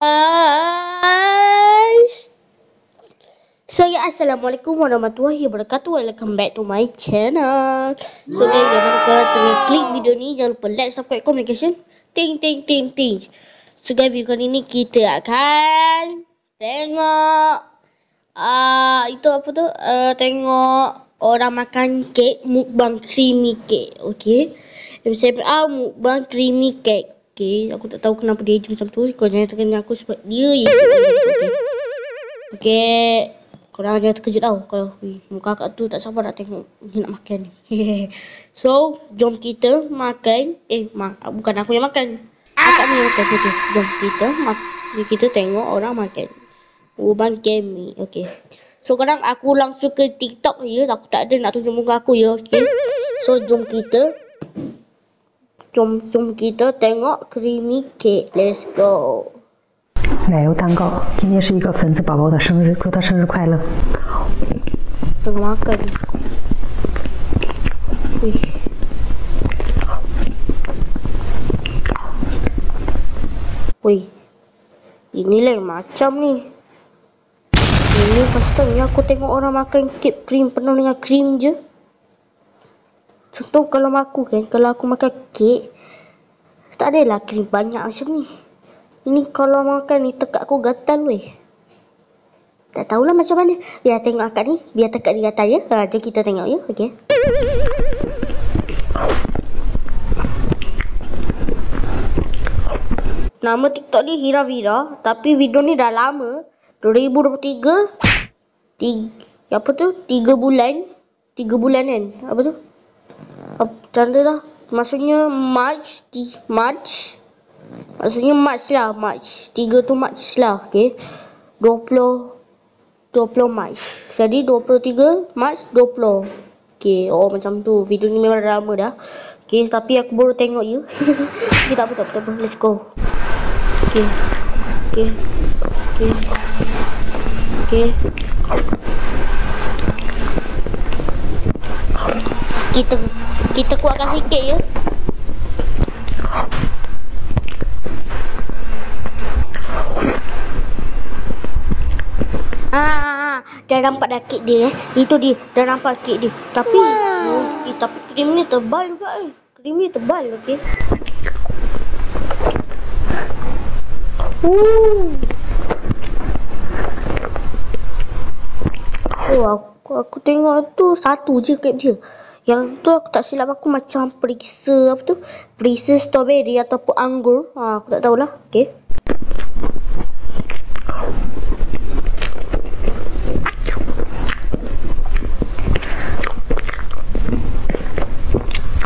Guys, so ya, assalamualaikum warahmatullahi wabarakatuh. Welcome back to my channel. So guys, yang mana korang tengah klik video ni, jangan lupa like, subscribe, communication, ting. So guys, video kali ni kita akan tengok itu apa tu? Tengok orang makan kek, mukbang creamy cake. Okay, MCMA mukbang creamy cake. Okay, aku tak tahu kenapa dia macam tu. Kau jangan terkena aku sebab dia je. Okay, korang jangan terkejut tau. Kalau muka kakak tu tak sabar nak tengok dia nak makan ni. So, jom kita makan. Bukan aku yang makan. Kakak ni yang makan. Okay, jom kita tengok orang makan mukbang creamy. Okay, so sekarang aku langsung ke TikTok ya. Aku tak ada nak tunjuk muka aku ya. Okay, so jom kita tengok creamy cake. Let's go. 奶油蛋糕，今天是一个粉子宝宝的生日，祝他生日快乐。 Tengah makan. Wih. Wih. Inilah yang macam ni. Ini first time ni aku tengok orang makan kek krim penuh dengan krim je. Contoh kalau aku makan kek, tak adalah krim banyak macam ni. Ini kalau makan ni tekak aku gatal weh. Tak tahulah macam mana. Biar tengok akak ni, biar tekak di atas ya. Jom kita tengok ya. Okey. Nama TikTok ni Hira Vira, tapi video ni dah lama. 2023. 3 bulan. 3 bulan kan? Apa tu? Tanda dah. Maksudnya March. Maksudnya March lah. 3 tu March lah. Okay. 20 March. Jadi 23 March 20. Okay. Oh macam tu. Video ni memang dah lama dah. Okay. Tapi aku baru tengok je. Okay, tak apa. Let's go. Okay. Kita kuatkan sikit ya. Dah nampak dah kek dia Itu dia, dah nampak kek dia. Tapi tapi krim ni tebal juga Krim ni tebal, okey. Aku tengok tu satu je kek dia. Yang tu aku tak silap aku macam perisa perisa strawberry ataupun anggur. Aku tak tahulah. Okey.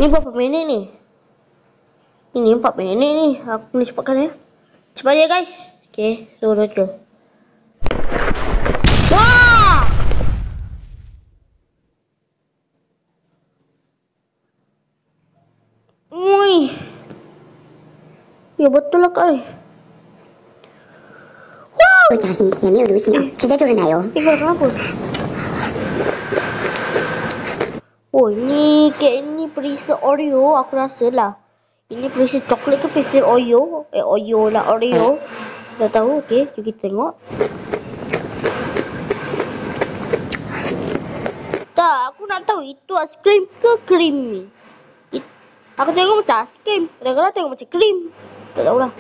Ni berapa minit ni? Ini 4 minit ni. Aku boleh cepatkan ya. Cepat ya guys. Okey, suruh ke. Wah! Ui. Ya betul lah kak. 不夹心也没有流心啊，直接就是奶油。 Kenapa? Oh, ini kek ni perisa Oreo aku rasa lah. Ini perisa coklat ke perisa Oreo? Oreo. Tak tahu. Okey, jom kita tengok. Tak, aku nak tahu itu aiskrim ke krim ni. Aku tengok macam aiskrim, kadang-kadang tengok macam krim. Tak tahulah.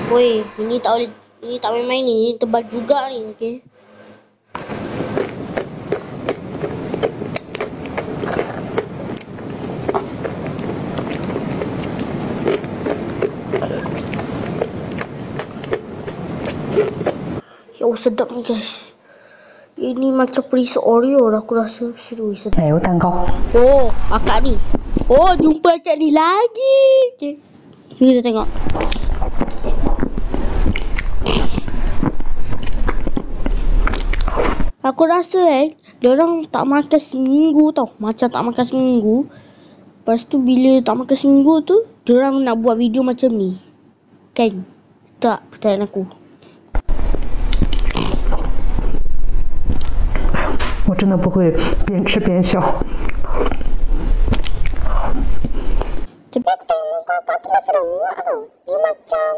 Woi, ini tak boleh, ini tak main-main ni, ini tebal juga ni, okey. Ya, sedap ni guys. Ini macam perisa Oreo lah aku rasa. Serius sedap. 奶油蛋糕。 Oh, akak ni. Oh, jumpa akak ni lagi. Okay. Kita tengok. Aku rasa diorang tak makan seminggu tau. Macam tak makan seminggu. Lepas tu bila tak makan seminggu tu, diorang nak buat video macam ni. Kan? Tak, pertanyaan aku. 我真的不会边吃边笑。 Tapi aku tengok muka kau tu masih macam muak tau. Dia macam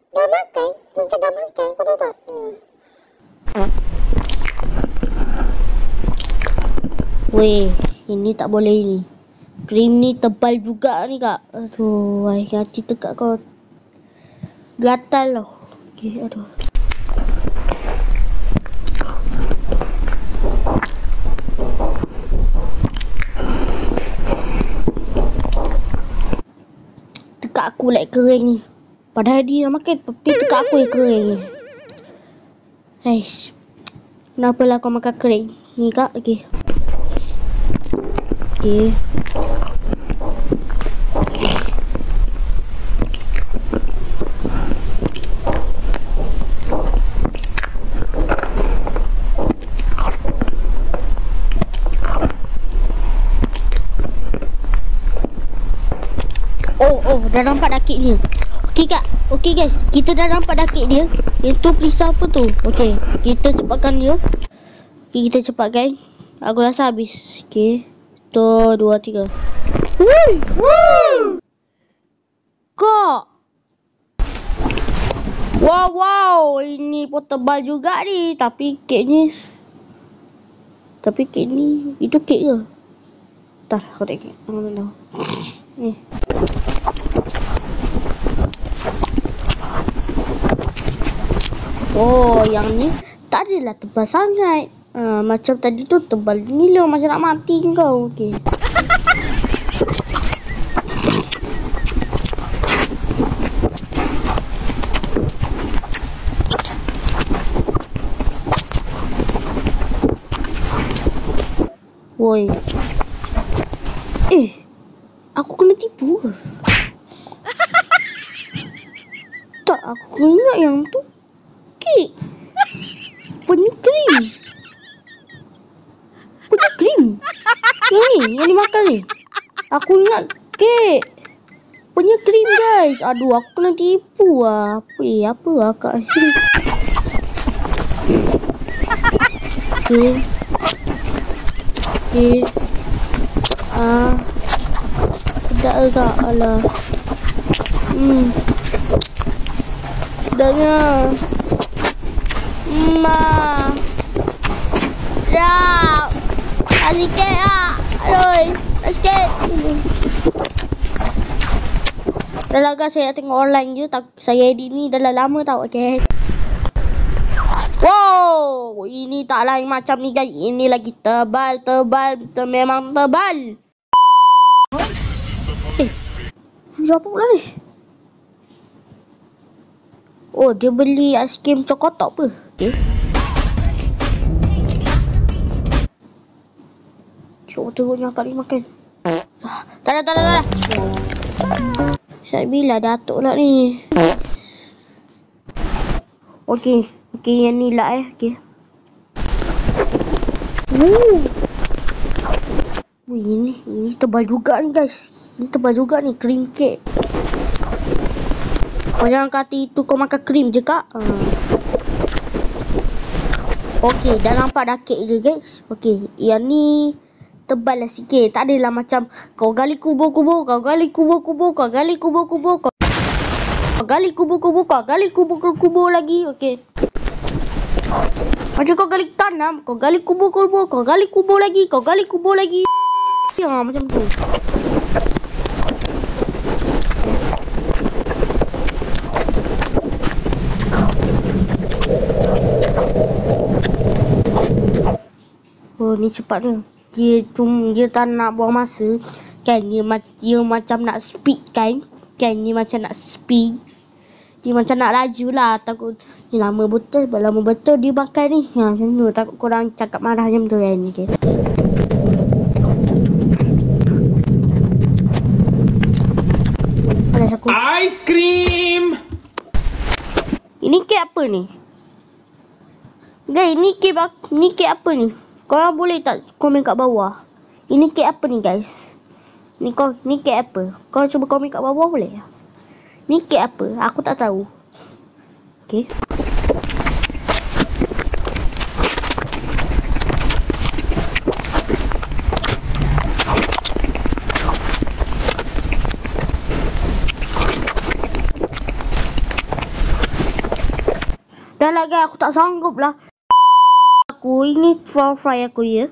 dah makan. Macam dah makan. Kau tahu tak? Weh, ini tak boleh ni. Krim ni tebal juga ni kak. Aduh, hati tekak kau. Gatal lah. Okay, aduh. Tekak aku like kering ni. Padahal dia makan, tapi tekak aku yang kering ni. Aish. Kenapa lah kau makan kering? Ni kak, okay. Okay. Oh, dah nampak dakik dia. Okey kak. Okey guys, kita dah nampak dakik dia. Yang tu perisai apa tu? Okey, kita cepatkan dia. Okey, kita cepatkan. Aku rasa habis. Okey. 1, 2, 3. Woo! Kak. Wow, ini pun tebal juga ni. Tapi kek ni itu kek ke? Ntar, aku tak kek. Aku tak tahu. Oh, yang ni tak adalah tebal sangat. Macam tadi tu tebal gila macam nak mati kau. Okey. Woi. Aku kena tipu ke? Tak, aku ingat yang tu kek. Punya krim. Yang ni makan ni. Aku ingat kek. Punya krim guys. Aduh, aku kena tipu lah. Apa lah kat sini. Okay. Sedap ke kak? Alah. Sedapnya. Sedap. Tak sikit lah. Aduh. Tak sikit. Dah lah guys, saya tengok online je. Saya edit ni dah lama tau. Okay. Wow. Ini tak lain macam ni guys. Ini lagi tebal. Memang tebal. Video apa pula ni? Oh, dia beli aiskrim cokotop ke? Okay. Cuba tengoknya akak ni makan. Tak ada. Saya bila datuk lah ni. Okey, yang ni lah okey. Wih, ini tebal juga ni guys. Ini tebal juga ni, krim kek. Kau jangan kata itu kau makan krim je kak. Okey, dah nampak dakik dia guys. Okey, yang ni tebal lah sikit. Tak adalah macam kau gali kubur-kubur, kau gali kubur-kubur, kau gali kubur-kubur, kau gali kubur-kubur, kau gali kubur-kubur lagi. Okey. Macam kau gali tanam, kau gali kubur-kubur, kau gali kubur lagi, kau gali kubur lagi. Ya, macam tu. Oh, ni cepat dia. Dia tak nak buang masa. Kan dia macam nak speed kan. Dia macam nak speed. Dia macam nak laju lah. Takut ni lama betul dia makan ni. Macam tu. Takut korang cakap marah macam tu kan. Okay. Ice cream. Ini kek apa ni? Guys, ni kek apa ni? Korang boleh tak komen kat bawah? Ini kek apa ni guys? Ni kek apa? Kau cuba komen kat bawah boleh? Ni kek apa? Aku tak tahu. Okay. lah guys, aku tak sanggup lah. Aku ini fry aku ya.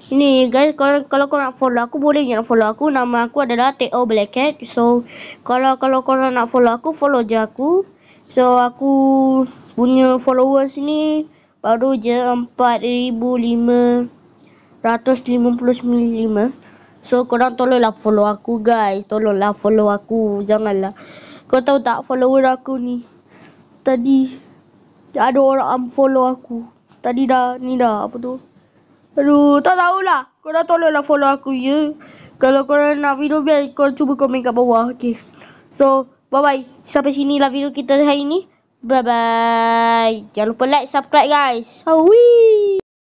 Ini guys, kalau kau nak follow aku, boleh je nak follow aku. Nama aku adalah T.O. Black Cat. So kalau korang nak follow aku, follow je aku. So aku punya followers ni baru je 4,559. So korang tolonglah follow aku guys. Tolonglah follow aku. Janganlah. Kau tahu tak follower aku ni, tadi ada orang unfollow aku. Tadi dah apa tu? Aduh, tak tahulah. Korang tolonglah follow aku ya. Kalau korang nak video biar korang cuba komen kat bawah. Okay. So, bye-bye. Sampai sinilah video kita hari ni. Bye-bye. Jangan lupa like, subscribe guys. Awi.